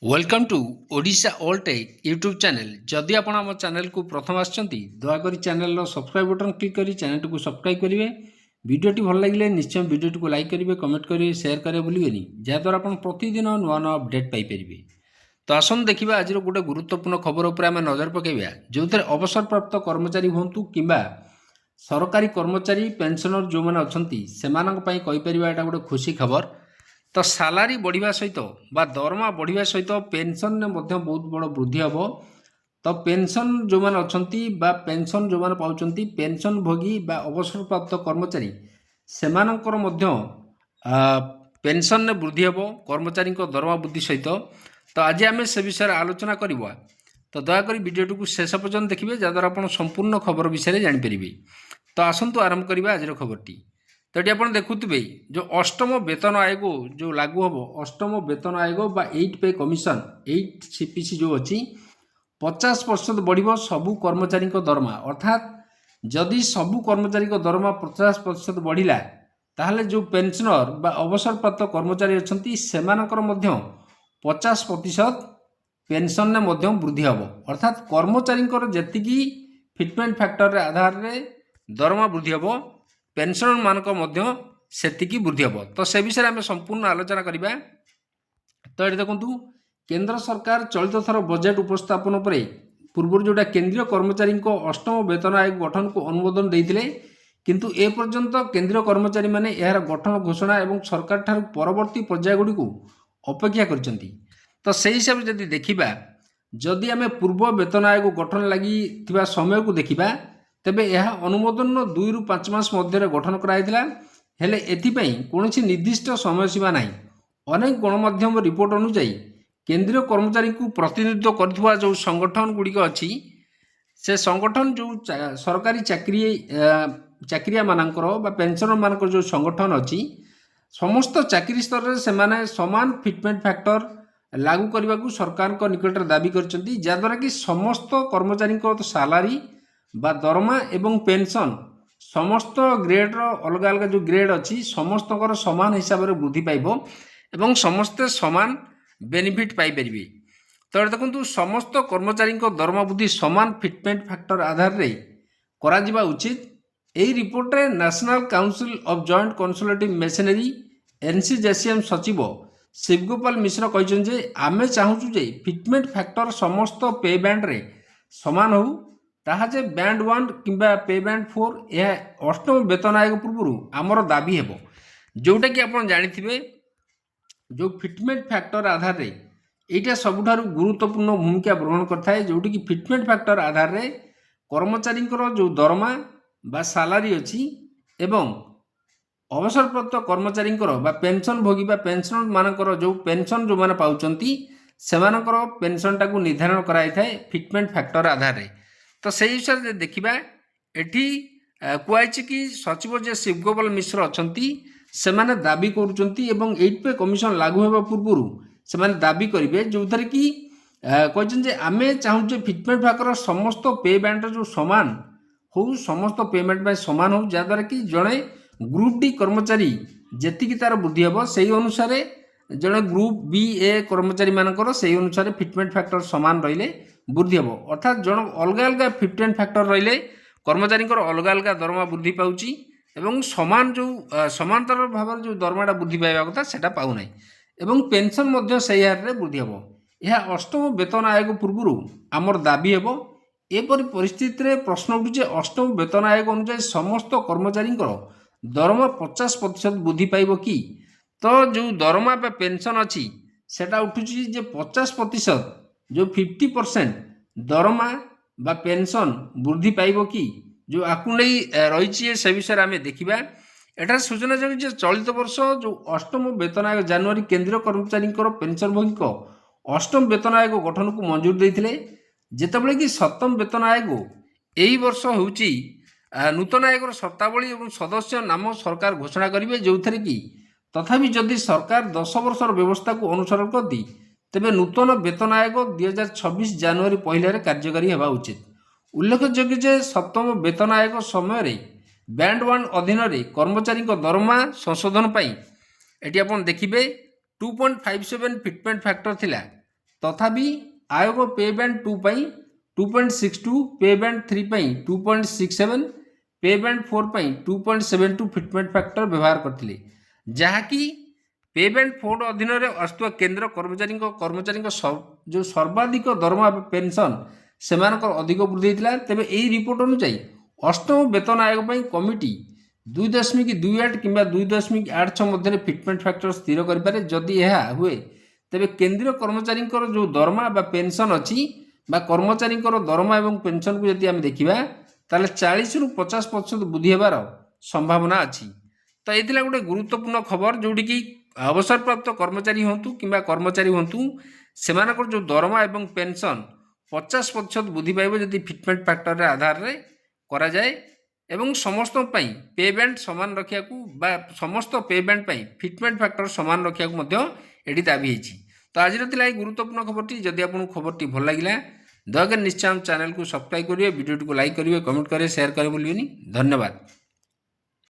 Welcome to Odisha all tech YouTube channel. जदि आपण आम चैनल को प्रथम आछंती दयाकोरी चैनल सब्सक्राइब बटन क्लिक करी चैनल को सब्सक्राइब करेंगे। वीडियोटी भल लगे निश्चय वीडियोटी को लाइक करेंगे, कमेंट करेंगे, शेयर करेंगे भूलिए जहाँद्वारा आप प्रतिदिन नुआ नुआ अपडेट पाइपर। तो आसन देखा आज गोटे गुरुत्वपूर्ण खबर उपर आम नजर पकड़ा जो थे अवसरप्राप्त कर्मचारी हूँ कि सरकारी कर्मचारी पेंशनर जो मैंने अच्छा से गोटे खुशी खबर। तो सालारी बढ़िया सहित बा दरमा बढ़िया सहित पेंशन ने बहुत बड़ वृद्धि हम। तो पेंशन जो मैंने अच्छा पेंशन जो मैंने पाँच पेंशन भोगी बा अवसर प्राप्त कर्मचारी से पेंशन ने वृद्धि हम कर्मचारी दरमा वृद्धि सहित। तो आज आम से विषय आलोचना करवा। तो दयाकोरी वीडियो को शेष पर्यटन देखिए जहाँद्वारा आप संपूर्ण खबर विषय जानीपर। तो आसतु आरंभ करवा आज खबरटी। तो ये आप देखुवे जो अष्टम वेतन आयोग जो लागू हम अष्टम वेतन आयोग बा 8 पे कमिशन 8 सीपीसी जो अच्छी 50% बढ़ सबू कर्मचारी दरमा। अर्थात जदि सबू कर्मचारी दरमा 50% बढ़ला ताहले जो पेंशनर बा अवसर प्राप्त कर्मचारी अच्छा से 50% पेंशन ने वृद्धि हम। अर्थात कर्मचारी जी फिटमेंट फैक्टर आधार में दरमा वृद्धि हम पेंशनर मानक सेतिकी वृद्धि हम। तो से विषय आम संपूर्ण आलोचना करवा। तो ये देखु केंद्र सरकार चलित थर बजेट उपस्थापन पर पूर्व जोटा केंद्रीय कर्मचारी अष्टम वेतन आयोग गठन को अनुमोदन देते किंतु ए पर्यंत केंद्रीय कर्मचारी माने यार गठन घोषणा एवं सरकार ठार परवर्ती पर्याय गुड़ी को अपेक्षा करछंती। तो से हिसाब से जदि देखिबा जदि आम पूर्व वेतन आयोग गठन लगी समय को देखिबा तेबे यह अनुमोदन 2 ରୁ 5 मास मध्य गठन कराइला हेले एथिपाई कौनसी निर्दिष्ट समय सीमा नहीं। अनेक गणमाध्यम रिपोर्ट अनुसार केंद्रीय कर्मचारी को प्रतिनिधित्व करथुवा जो संगठन गुड़िक अच्छी से संगठन जो सरकारी चाकरिया मानकर बा पेंशनर मानकर जो संगठन अच्छी समस्त चाकरी स्तर से माने समान फिटमेंट फैक्टर लागू करने को सरकार को निकट दाबी करछंती जहाँद्वारा कि समस्त कर्मचारी सालारी बा दरमा एवं पेंशन समस्त ग्रेड अलग अलग जो ग्रेड अच्छी समस्त समान हिसाब से वृद्धि पाइब एवं समस्ते समान बेनिफिट पाइपर। तो देखो समस्त कर्मचारी दरमा वृद्धि समान फिटमेंट फैक्टर आधार रे करा जिबा उचित। यही रिपोर्ट रे national council of joint consultative machinery NCJCM सचिव शिवगोपाल मिश्र कहते आमे चाहूँ जे फिटमेंट फैक्टर समस्त पे बैंड रे समान हो ताहाजे बैंड 1 किंबा पे बैंड 4 यह अष्टम वेतन आयोग पूर्व आमर दाबी हेबो जोटा कि आप जानिथिबे जो फिटमेंट फैक्टर आधार रे एटा सबुठारु गुरुत्वपूर्ण भूमिका ग्रहण करथाय जोटी कि फिटमेंट फैक्टर आधार रे कर्मचारी जो दरमा बा सालारी अच्छी एवं अवसर प्राप्त कर्मचारी बा पेंशन भोगी बा पेंशनर मानकर जो पेंशन जो माने पाउचंती सेमानकर पेंशन टाकू निर्धारण कराई थाए फिटमेंट फैक्टर आधार रे। तो से हिसाब से देखा एटी कहुई कि सचिव जे शिवगोपाल मिश्र अच्छी से माने दाबी करुँच 8 पे कमिशन लागू होगा पूर्व से माने दाबी करेंगे जो थे कि कहते आमे चाहूँ फिटमेंट फैक्टर समस्त पे बैंड जो सामान हो समस्त पेमेंट सामान हो जहाँद्वारा कि जड़े ग्रुप डी कर्मचारी जी तार वृद्धि हम से अनुसार जड़े ग्रुप बी ए कर्मचारी मानकर से अनुसार फिटमेंट फैक्टर सामान रहिले वृद्धि हम। अर्थात जन अलग अलग फिटमेंट फैक्टर रहिले कर्मचारी अलग अलग दरमा वृद्धि पाउची एवं समान जो समांतर भाव जो दरमाटा वृद्धि पाइबा कथा सेटा पाउना एवं पेंशन मध्य से हार में वृद्धि हम। यह अष्टम वेतन आयोग पूर्व आमर दाबी हेब। एपरी परिस्थिति में प्रश्न उठुचे अष्टम वेतन आयोग अनुसार समस्त कर्मचारी दरमा 50% वृद्धि पाइब कि। तो जो दरमा बा पेंशन अच्छी सेटा उठुची जे 50% जो 50% दरमा बा पेंशन वृद्धि पाइब कि जो आपको नहीं रही से विषय आम देखा। एटार सूचना जो चलित वर्ष जो अष्टम वेतन आयोग जनवरी केंद्रीय कर्मचारी पेंशन भोगी अष्टम वेतन आयोग गठन को मंजूर देते जितेबाला कि सप्तम वेतन आयोग यही वर्ष होची नूतन आयोग शर्तावली और सदस्य नाम सरकार घोषणा करेंगे जो थे कि तथापि जदि सरकार 10 वर्षर व्यवस्था को अनुसरण कर दी तेबे नूतन वेतन आयोग 2026 जनवरी पहले कार्यकारी होगा उचित। उल्लेखयोग्य सप्तम वेतन आयोग समय बैंड 1 अधीन कर्मचारी दरमा संशोधन एटी आप देखिए 2.57 फिटमेंट फैक्टर थिला तथापि आयोग पे बैंड 2 ପାଇଁ 2.62, पे बैंड 3 ପାଇଁ 2.67, पे बैंड 4 ପାଇଁ 2.72 फिटमेंट फैक्टर व्यवहार करथिले, जहाँकि पे बैंड 4 अधीन आसुवा केन्द्र कर्मचारी जो सर्वाधिक दरमा पेंशन से अधिक वृद्धि होता। तेज यही रिपोर्ट अनुसार अष्टम वेतन आयोग पर कमिटी 2.28 कि 2.86 मध्य फिटमेंट फैक्टर स्थिर करें। जदि यह हुए तेरे केंद्रीय कर्मचारी जो दरमा बा पेंशन अच्छी कर्मचारी दरमा और पेंशन को यदि आम देखा ताले 40 रु 50% वृद्धि होबार संभावना अच्छी। तो ये गोटे गुरुत्वपूर्ण खबर जोटी कि अवसरप्राप्त कर्मचारी हूँ कि कर्मचारी हूँ से जो दरमा और पेंशन 50% वृद्धि पाइब जदि फिटमेंट फैक्टर आधार में करा जाए एवं समस्त पे बैंड सामान रखा समस्त पे बैंड फिटमेंट फैक्टर सामान रखा ये दाबी होती। तो आज गुरुत्वपूर्ण खबरटी जदि आपको खबरटी भल लगे दयाकोरी निश्चय चैनल को सब्सक्राइब करेंगे, वीडियो को लाइक करेंगे, कमेंट करेंगे, शेयर करेंगे। धन्यवाद।